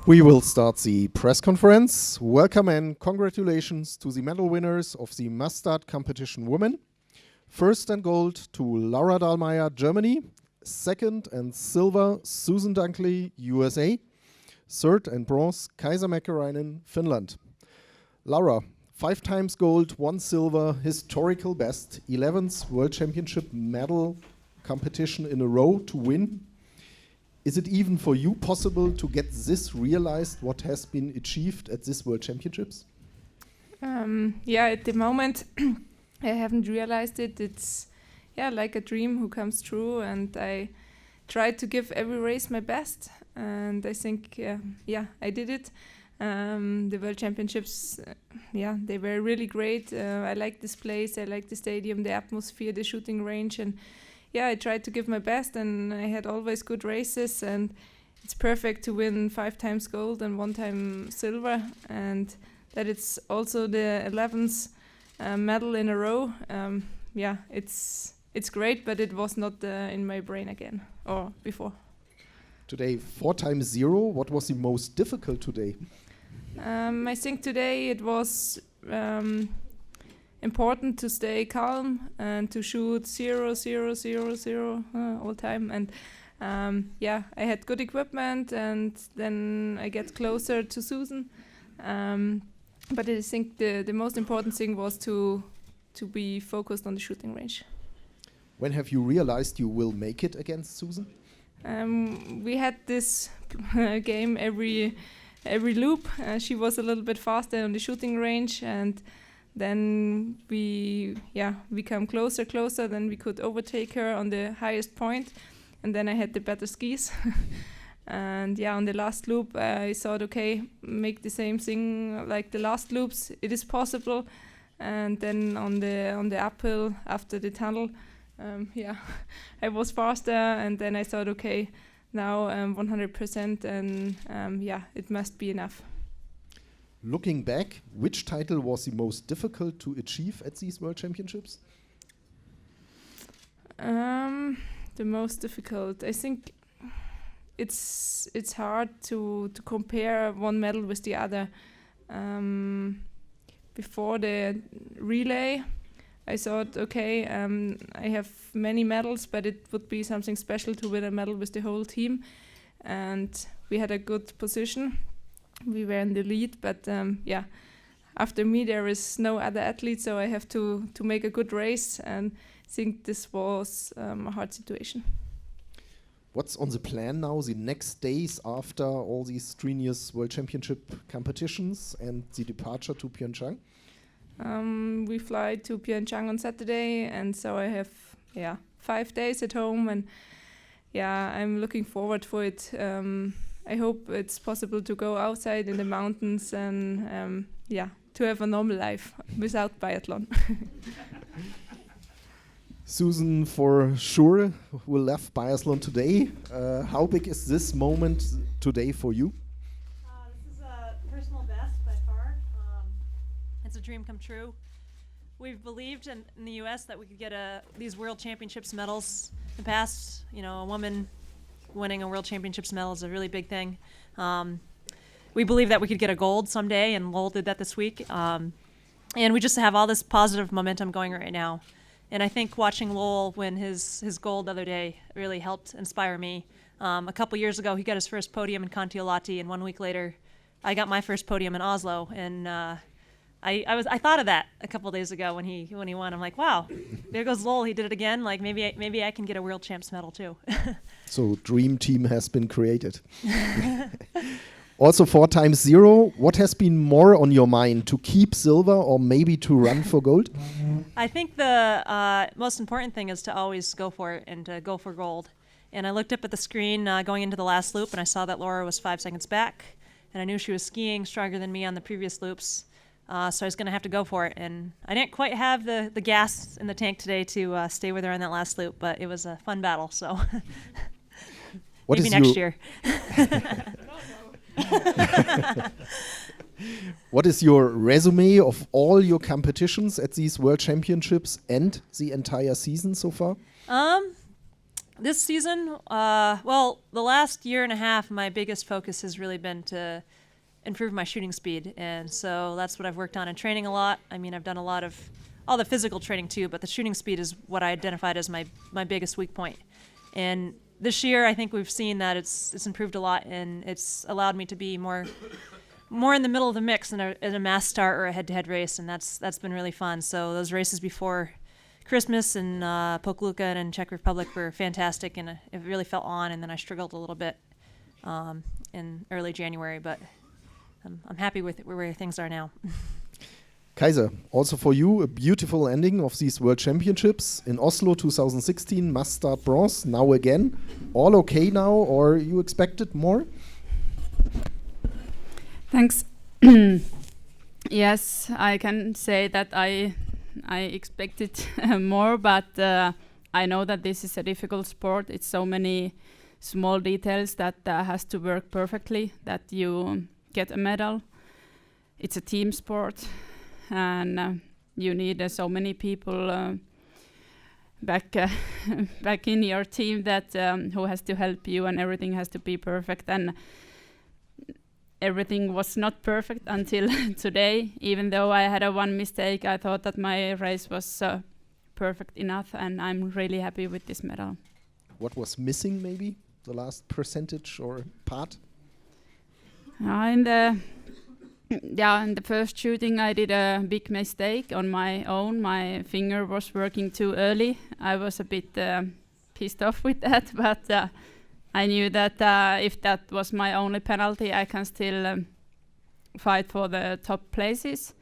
We will start the press conference. Welcome and congratulations to the medal winners of the Mustard Competition Women. First and gold to Lara Dahlmeier, Germany. Second and silver, Susan Dunklee, USA. Third and bronze, Kaisa Mäkäräinen, Finland. Lara, 5 times gold, 1 silver, historical best, 11th World Championship medal competition in a row to win. Is it even for you possible to get this realized, what has been achieved at this World Championships? Yeah, at the moment I haven't realized it. It's like a dream who comes true, and I try to give every race my best, and I think I did it. The World Championships, they were really great. I like this place, I like the stadium, the atmosphere, the shooting range, and I tried to give my best, and I had always good races, and it's perfect to win 5 times gold and 1 time silver, and that it's also the 11th medal in a row. It's great, but it was not in my brain again or before. Today, 4 times 0. What was the most difficult today? I think today it was important to stay calm and to shoot 0, 0, 0, 0 all time. And I had good equipment, and then I get closer to Susan. But I think the most important thing was to be focused on the shooting range. When have you realized you will make it against Susan? We had this game every loop. She was a little bit faster on the shooting range, and then we come closer, then we could overtake her on the highest point, and then I had the better skis. And on the last loop I thought, okay, make the same thing like the last loops, it is possible. And then on the uphill after the tunnel, I was faster, and then I thought, okay, now 100%, and it must be enough. Looking back, which title was the most difficult to achieve at these World Championships? The most difficult, I think it's hard to compare one medal with the other. Before the relay, I thought, okay, I have many medals, but it would be something special to win a medal with the whole team. And we had a good position. We were in the lead, but after me there is no other athlete, so I have to make a good race, and I think this was a hard situation. What's on the plan now, the next days after all these strenuous World Championship competitions and the departure to Pyeongchang? We fly to Pyeongchang on Saturday, and so I have 5 days at home, and I'm looking forward for it. I hope it's possible to go outside in the mountains and to have a normal life without biathlon. Susan, for sure, will love biathlon today. How big is this moment today for you? This is a personal best by far. It's a dream come true. We've believed in the U.S. that we could get these World Championships medals in the past. A woman winning a World Championships medal is a really big thing. We believe that we could get a gold someday, and Lowell did that this week. And we just have all this positive momentum going right now. And I think watching Lowell win his gold the other day really helped inspire me. A couple years ago, he got his first podium in Kontiolahti, and 1 week later, I got my first podium in Oslo. And I thought of that a couple days ago when he won. I'm like, wow, there goes Lowell. He did it again. Like maybe I can get a World Champs medal too. So dream team has been created. Also 4 times 0. What has been more on your mind, to keep silver or maybe to run for gold? I think the most important thing is to always go for it and to go for gold. And I looked up at the screen going into the last loop, and I saw that Lara was 5 seconds back, and I knew she was skiing stronger than me on the previous loops. So I was going to have to go for it, and I didn't quite have the gas in the tank today to stay with her on that last loop, but it was a fun battle, so maybe next year. What is your resume of all your competitions at these World Championships and the entire season so far? This season, well, the last year and a half, my biggest focus has really been to improve my shooting speed. And so that's what I've worked on in training a lot. I mean, I've done a lot of all the physical training too, but the shooting speed is what I identified as my biggest weak point. And this year, I think we've seen that it's improved a lot, and it's allowed me to be more in the middle of the mix in a mass start or a head-to-head race, and that's been really fun. So those races before Christmas and Pokljuka and Czech Republic were fantastic, and it really felt on. And then I struggled a little bit in early January, but I'm happy with where things are now. Kaisa, also for you, a beautiful ending of these World Championships in Oslo 2016, must start bronze, now again. All okay now, or you expected more? Thanks. Yes, I can say that I expected more, but I know that this is a difficult sport. It's so many small details that has to work perfectly that you get a medal. It's a team sport, and you need so many people back in your team that who has to help you, and everything has to be perfect. And everything was not perfect until today. Even though I had one mistake, I thought that my race was perfect enough, and I'm really happy with this medal. What was missing, maybe the last percentage or part? In the first shooting, I did a big mistake on my own. My finger was working too early. I was a bit pissed off with that, but I knew that if that was my only penalty, I can still fight for the top places.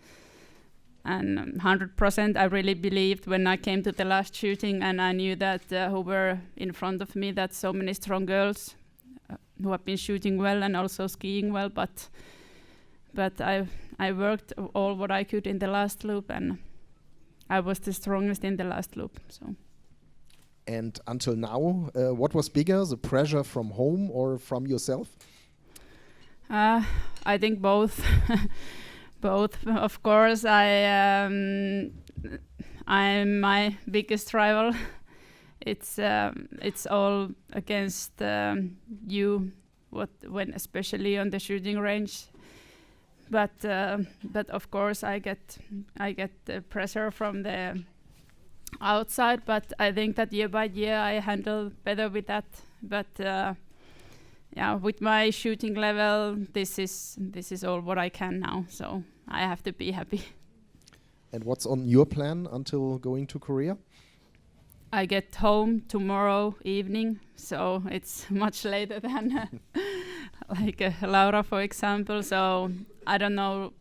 And 100% I really believed when I came to the last shooting, and I knew that who were in front of me, that so many strong girls who have been shooting well and also skiing well, but I worked all what I could in the last loop, and I was the strongest in the last loop. So. And until now, what was bigger, the pressure from home or from yourself? I think both. Both, of course. I'm my biggest rival. It's all against you. When especially on the shooting range. But of course I get the pressure from the outside. But I think that year by year I handle better with that. But with my shooting level, this is all what I can now. So I have to be happy. And what's on your plan until going to Korea? I get home tomorrow evening, so it's much later than like Lara, for example. So I don't know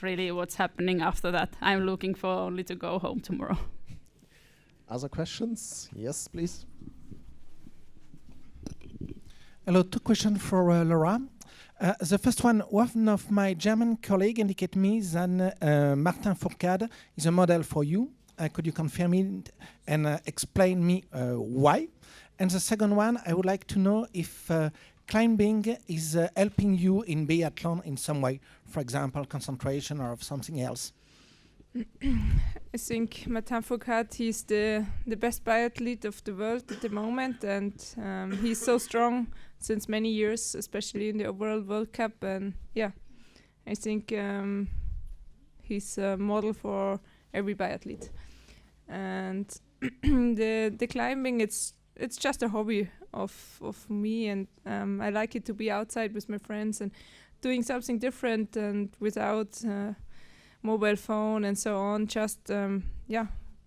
really what's happening after that. I'm looking for only to go home tomorrow. Other questions? Yes, please. Hello, 2 questions for Lara. The first one of my German colleagues indicated me that Martin Fourcade is a model for you. Could you confirm it and explain me why? And the second one, I would like to know if climbing is helping you in biathlon in some way, for example, concentration or something else. I think Martin Fourcade, he's the best biathlete of the world at the moment, and he's so strong since many years, especially in the overall World Cup. And I think he's a model for every biathlete. And the climbing, it's just a hobby of me, and I like it to be outside with my friends and doing something different and without mobile phone and so on, just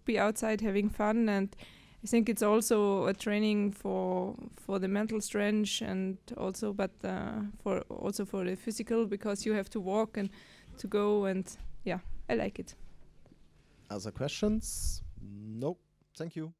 be outside having fun. And I think it's also a training for the mental strength, and also for the physical, because you have to walk and to go, and I like it. Other questions? No, thank you.